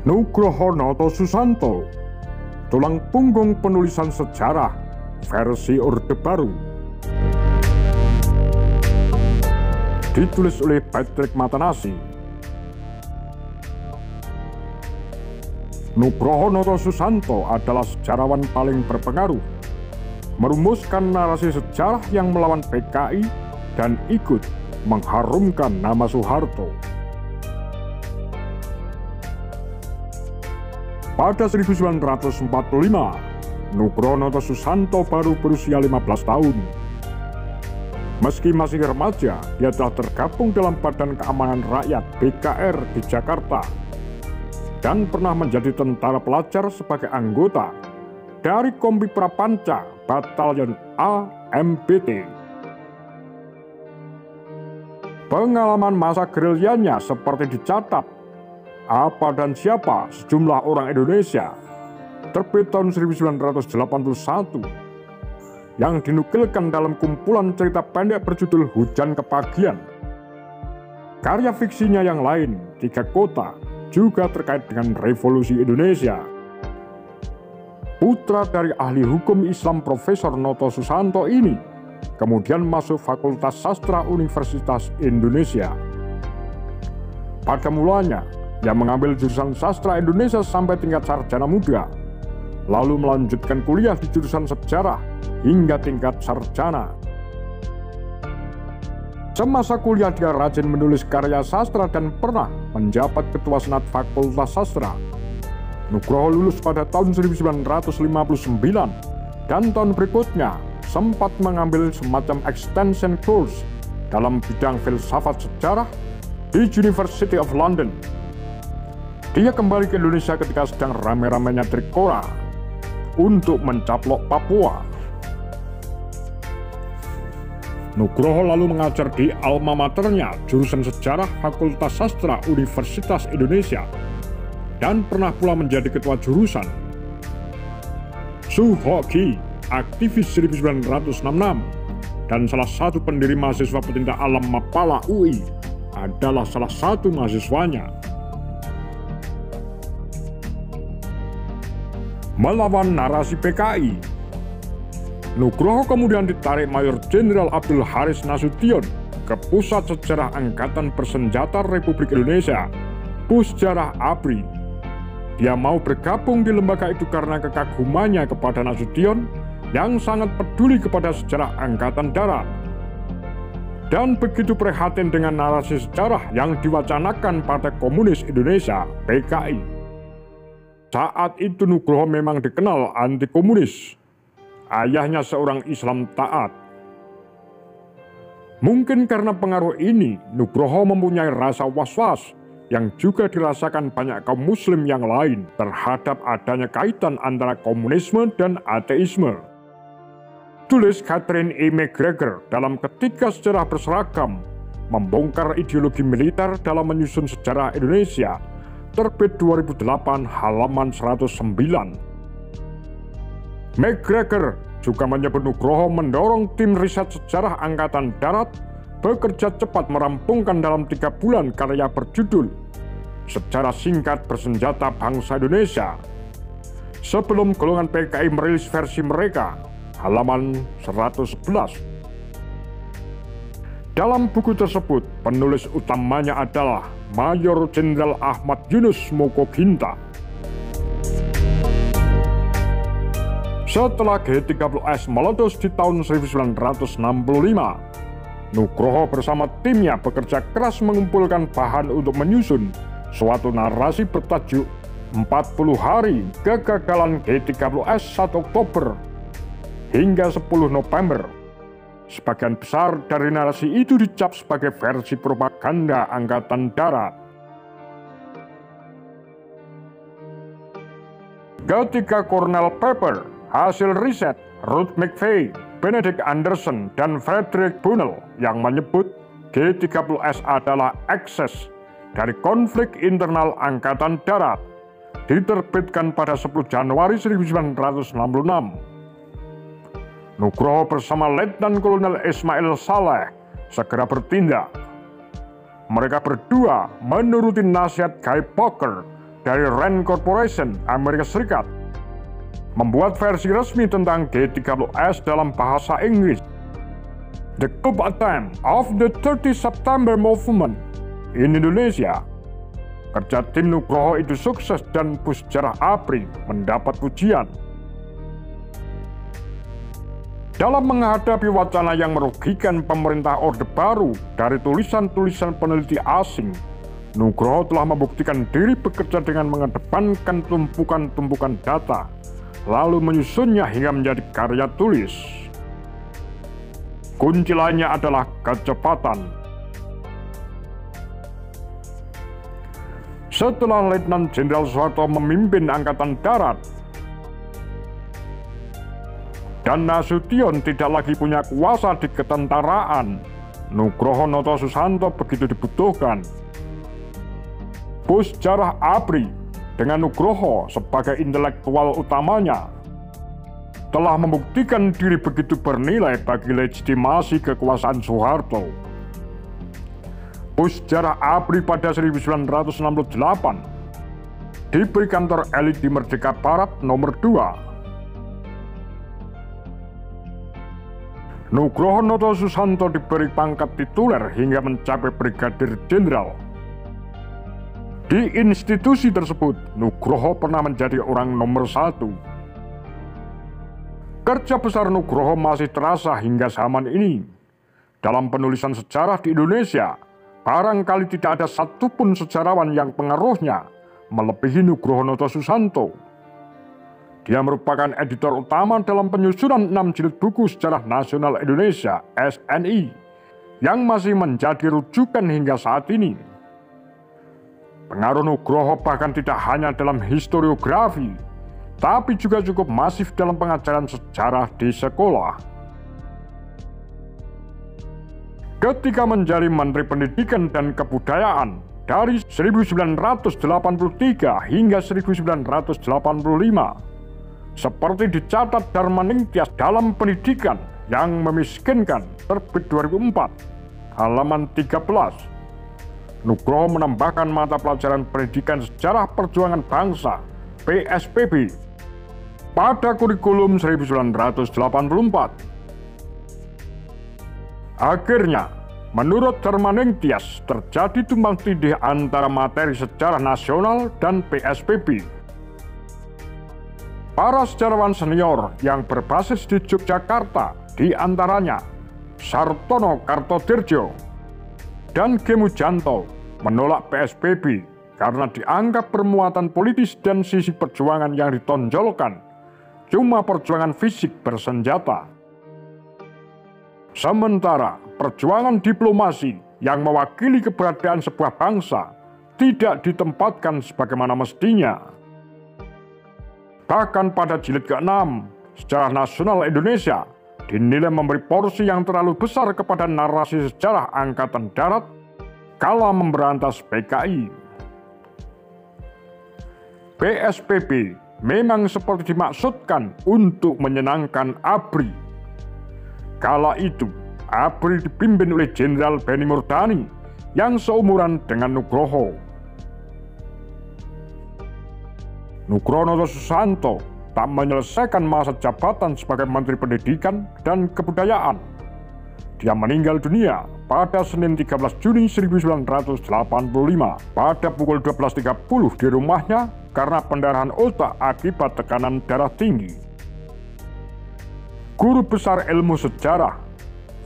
Nugroho Noto Susanto, tulang punggung penulisan sejarah versi Orde Baru. Ditulis oleh Patrick Matanasi. Nugroho Noto Susanto adalah sejarawan paling berpengaruh, merumuskan narasi sejarah yang melawan PKI dan ikut mengharumkan nama Soeharto. Pada 1945, Nugroho Noto Susanto baru berusia 15 tahun. Meski masih remaja, dia telah tergabung dalam Badan Keamanan Rakyat (BKR) di Jakarta dan pernah menjadi tentara pelajar sebagai anggota dari Kompi Prapanca Batalion A MBT. Pengalaman masa gerilyanya seperti dicatat Apa dan Siapa Sejumlah Orang Indonesia, terbit tahun 1981, yang dinukilkan dalam kumpulan cerita pendek berjudul Hujan Kepagian. Karya fiksinya yang lain, Tiga Kota, juga terkait dengan Revolusi Indonesia. Putra dari ahli hukum Islam Profesor Noto Susanto ini kemudian masuk Fakultas Sastra Universitas Indonesia. Pada mulanya, ia mengambil jurusan Sastra Indonesia sampai tingkat sarjana muda, lalu melanjutkan kuliah di jurusan sejarah hingga tingkat sarjana. Semasa kuliah dia rajin menulis karya sastra dan pernah menjabat ketua senat Fakultas Sastra. Nugroho lulus pada tahun 1959 dan tahun berikutnya sempat mengambil semacam extension course dalam bidang filsafat sejarah di University of London. Dia kembali ke Indonesia ketika sedang rame-ramenya Trikora untuk mencaplok Papua. Nugroho lalu mengajar di alma maternya, jurusan sejarah Fakultas Sastra Universitas Indonesia, dan pernah pula menjadi ketua jurusan. Suhoki, aktivis 1966, dan salah satu pendiri mahasiswa pecinta alam Mapala UI, adalah salah satu mahasiswanya. Melawan narasi PKI, Nugroho kemudian ditarik Mayor Jenderal Abdul Haris Nasution ke Pusat Sejarah Angkatan Bersenjata Republik Indonesia, Pusjarah ABRI. Dia mau bergabung di lembaga itu karena kekagumannya kepada Nasution yang sangat peduli kepada sejarah Angkatan Darat, dan begitu prihatin dengan narasi sejarah yang diwacanakan Partai Komunis Indonesia (PKI). Saat itu Nugroho memang dikenal anti komunis. Ayahnya seorang Islam taat. Mungkin karena pengaruh ini, Nugroho mempunyai rasa was-was yang juga dirasakan banyak kaum muslim yang lain terhadap adanya kaitan antara komunisme dan ateisme. Tulis Catherine E. McGregor dalam Ketika Sejarah Berseragam, membongkar ideologi militer dalam menyusun sejarah Indonesia, terbit 2008 halaman 109. McGregor juga menyebut Nugroho mendorong tim riset sejarah Angkatan Darat bekerja cepat merampungkan dalam 3 bulan karya berjudul Sejarah Singkat Bersenjata Bangsa Indonesia, sebelum golongan PKI merilis versi mereka, halaman 111. Dalam buku tersebut, penulis utamanya adalah Mayor Jenderal Ahmad Yunus Mokoginta. Setelah G30S meletus di tahun 1965, Nugroho bersama timnya bekerja keras mengumpulkan bahan untuk menyusun suatu narasi bertajuk 40 Hari Kegagalan G30S 1 Oktober hingga 10 November. Sebagian besar dari narasi itu dicap sebagai versi propaganda Angkatan Darat. Ketika Cornell Paper, hasil riset Ruth McVeigh, Benedict Anderson, dan Frederick Bunnell yang menyebut G30S adalah ekses dari konflik internal Angkatan Darat, diterbitkan pada 10 Januari 1966. Nugroho bersama Letnan Kolonel Ismail Saleh segera bertindak. Mereka berdua menuruti nasihat Guy Booker dari Rand Corporation, Amerika Serikat, membuat versi resmi tentang G30S dalam bahasa Inggris. The Coup Attempt of the 30 September Movement in Indonesia. Kerja tim Nugroho itu sukses dan Pusjarah ABRI mendapat pujian. Dalam menghadapi wacana yang merugikan pemerintah Orde Baru dari tulisan-tulisan peneliti asing, Nugroho telah membuktikan diri bekerja dengan mengedepankan tumpukan-tumpukan data, lalu menyusunnya hingga menjadi karya tulis. Kunci lainnya adalah kecepatan. Setelah Letnan Jenderal Soeharto memimpin Angkatan Darat, dan Nasution tidak lagi punya kuasa di ketentaraan, Nugroho Noto Susanto begitu dibutuhkan. Pusjarah ABRI dengan Nugroho sebagai intelektual utamanya telah membuktikan diri begitu bernilai bagi legitimasi kekuasaan Soeharto. Pusjarah ABRI pada 1968 diberi kantor elit di Merdeka Barat nomor 2. Nugroho Noto Susanto diberi pangkat tituler hingga mencapai Brigadir Jenderal. Di institusi tersebut, Nugroho pernah menjadi orang nomor 1. Kerja besar Nugroho masih terasa hingga zaman ini. Dalam penulisan sejarah di Indonesia, barangkali tidak ada satupun sejarawan yang pengaruhnya melebihi Nugroho Noto Susanto. Dia merupakan editor utama dalam penyusunan 6 jilid buku Sejarah Nasional Indonesia (SNI) yang masih menjadi rujukan hingga saat ini. Pengaruh Nugroho bahkan tidak hanya dalam historiografi, tapi juga cukup masif dalam pengajaran sejarah di sekolah. Ketika menjadi Menteri Pendidikan dan Kebudayaan dari 1983 hingga 1985, seperti dicatat Darmaningtyas dalam Pendidikan yang Memiskinkan terbit 2004, halaman 13, Nugroho menambahkan mata pelajaran Pendidikan Sejarah Perjuangan Bangsa (PSPB) pada kurikulum 1984. Akhirnya, menurut Darmaningtyas terjadi tumpang tindih antara materi sejarah nasional dan PSPB. Para sejarawan senior yang berbasis di Yogyakarta, di antaranya Sartono Kartodirjo dan G. Mujanto, menolak PSBB karena dianggap bermuatan politis dan sisi perjuangan yang ditonjolkan cuma perjuangan fisik bersenjata. Sementara perjuangan diplomasi yang mewakili keberadaan sebuah bangsa tidak ditempatkan sebagaimana mestinya. Bahkan pada jilid ke-6, Sejarah Nasional Indonesia dinilai memberi porsi yang terlalu besar kepada narasi sejarah Angkatan Darat kala memberantas PKI. PSBB memang seperti dimaksudkan untuk menyenangkan ABRI. Kala itu, ABRI dipimpin oleh Jenderal Benny Murdani yang seumuran dengan Nugroho. Nugroho Noto Susanto tak menyelesaikan masa jabatan sebagai Menteri Pendidikan dan Kebudayaan. Dia meninggal dunia pada Senin 13 Juni 1985 pada pukul 12.30 di rumahnya karena pendarahan otak akibat tekanan darah tinggi. Guru besar ilmu sejarah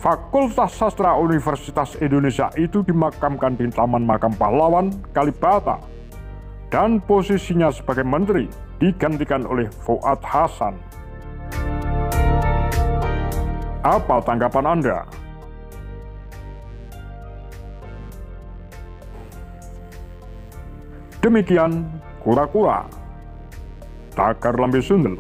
Fakultas Sastra Universitas Indonesia itu dimakamkan di Taman Makam Pahlawan, Kalibata, dan posisinya sebagai menteri digantikan oleh Fuad Hasan. Apa tanggapan Anda? Demikian Kura-Kura, Tagar Lambe Sundel.